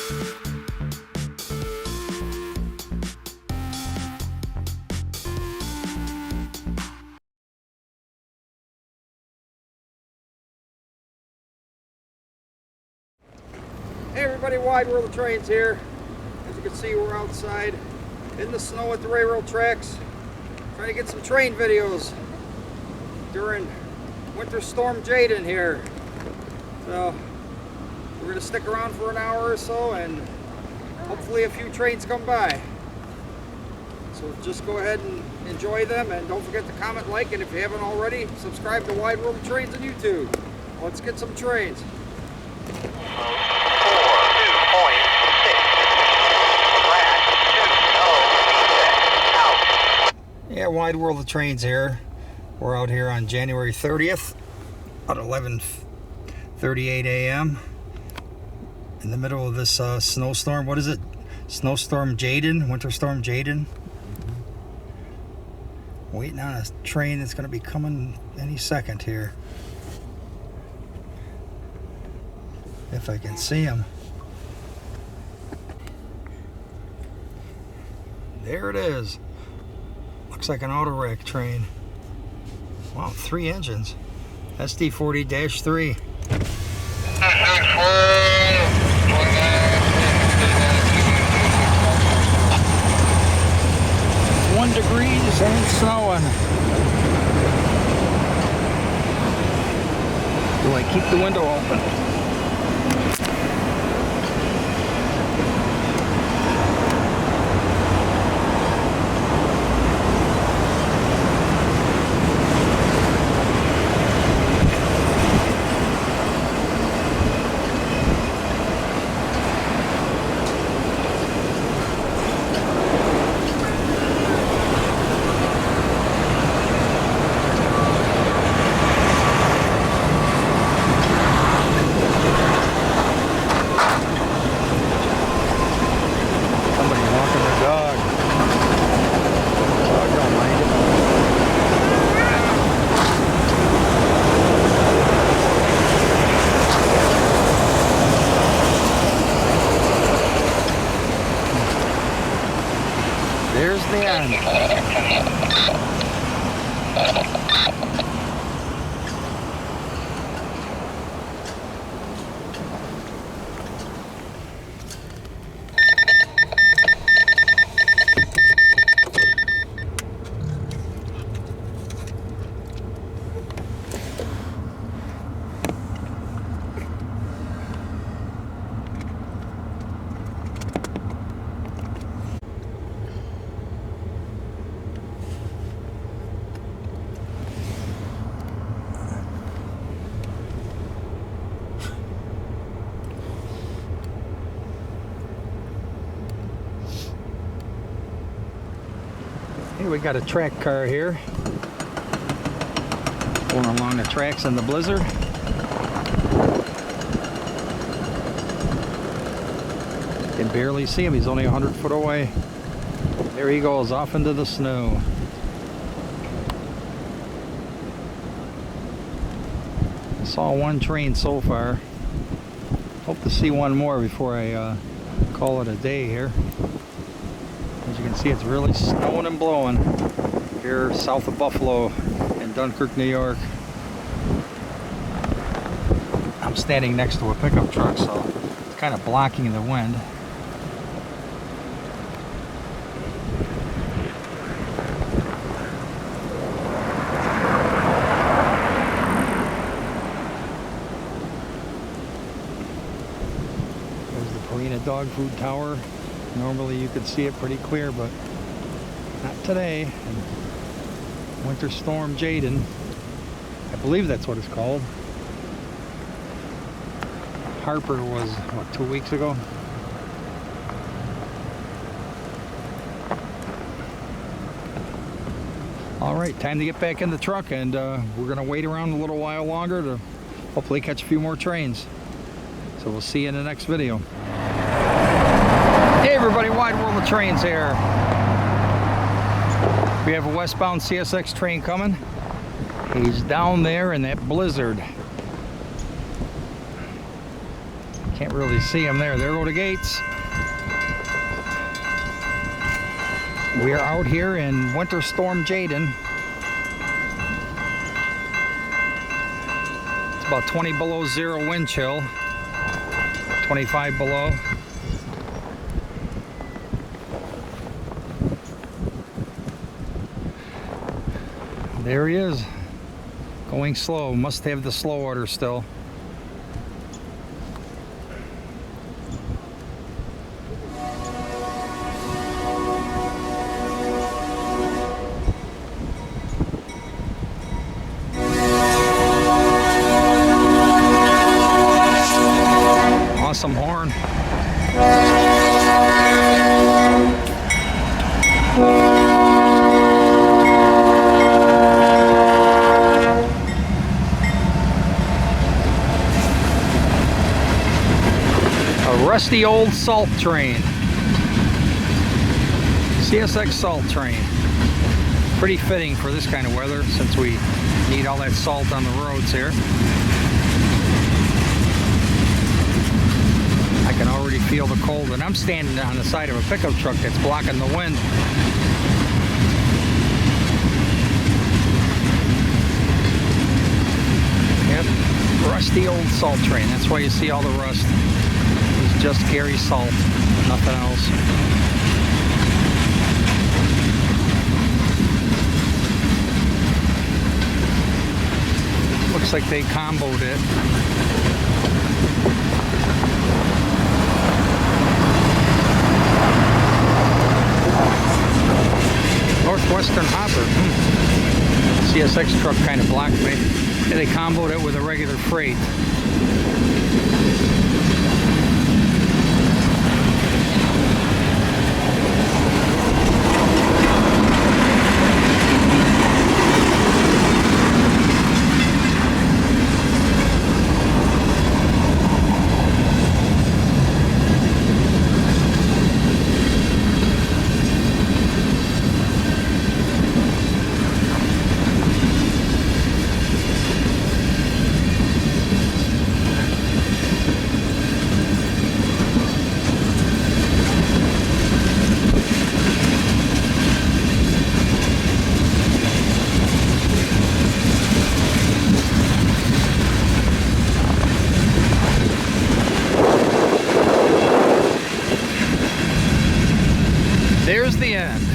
Hey everybody, Wide World of Trains here. As you can see, we're outside in the snow at the railroad tracks, trying to get some train videos during Winter Storm Jayden here. So we're going to stick around for an hour or so and hopefully a few trains come by. So just go ahead and enjoy them, and don't forget to comment, like, and if you haven't already, subscribe to Wide World of Trains on YouTube. Let's get some trains. Yeah, Wide World of Trains here. We're out here on January 30th at 11:38 a.m. in the middle of this snowstorm. What is it? Snowstorm Jayden, Winter Storm Jayden. Waiting on a train that's going to be coming any second here. If I can see him. There it is. Looks like an auto-rack train. Wow, 3 engines. SD40-3. 1 degrees and it's snowing. Do I keep the window open? There's the end. Hey, we got a track car here going along the tracks in the blizzard. You can barely see him. He's only 100 foot away. There he goes off into the snow. I saw 1 train so far. Hope to see 1 more before I call it a day here. As you can see, it's really snowing and blowing here south of Buffalo in Dunkirk, New York. I'm standing next to a pickup truck, so it's kind of blocking the wind. There's the Purina Dog Food Tower. Normally you could see it pretty clear, but not today. And Winter Storm Jayden, I believe that's what it's called. Harper was, what, 2 weeks ago? Alright, time to get back in the truck, and we're going to wait around a little while longer to hopefully catch a few more trains. So we'll see you in the next video. Hey everybody, Wide World of Trains here. We have a westbound CSX train coming. He's down there in that blizzard. Can't really see them there. There go the gates. We are out here in Winter Storm Jayden. It's about 20 below zero wind chill. 25 below. There he is. Going slow. Must have the slow order still. Awesome horn. A rusty old salt train. CSX salt train. Pretty fitting for this kind of weather since we need all that salt on the roads here. I can already feel the cold, and I'm standing on the side of a pickup truck that's blocking the wind. Yep, rusty old salt train. That's why you see all the rust. It's just carries salt, nothing else. Looks like they comboed it. Northwestern Hopper. CSX truck kind of blocked me. And they comboed it with a regular freight. There's the end.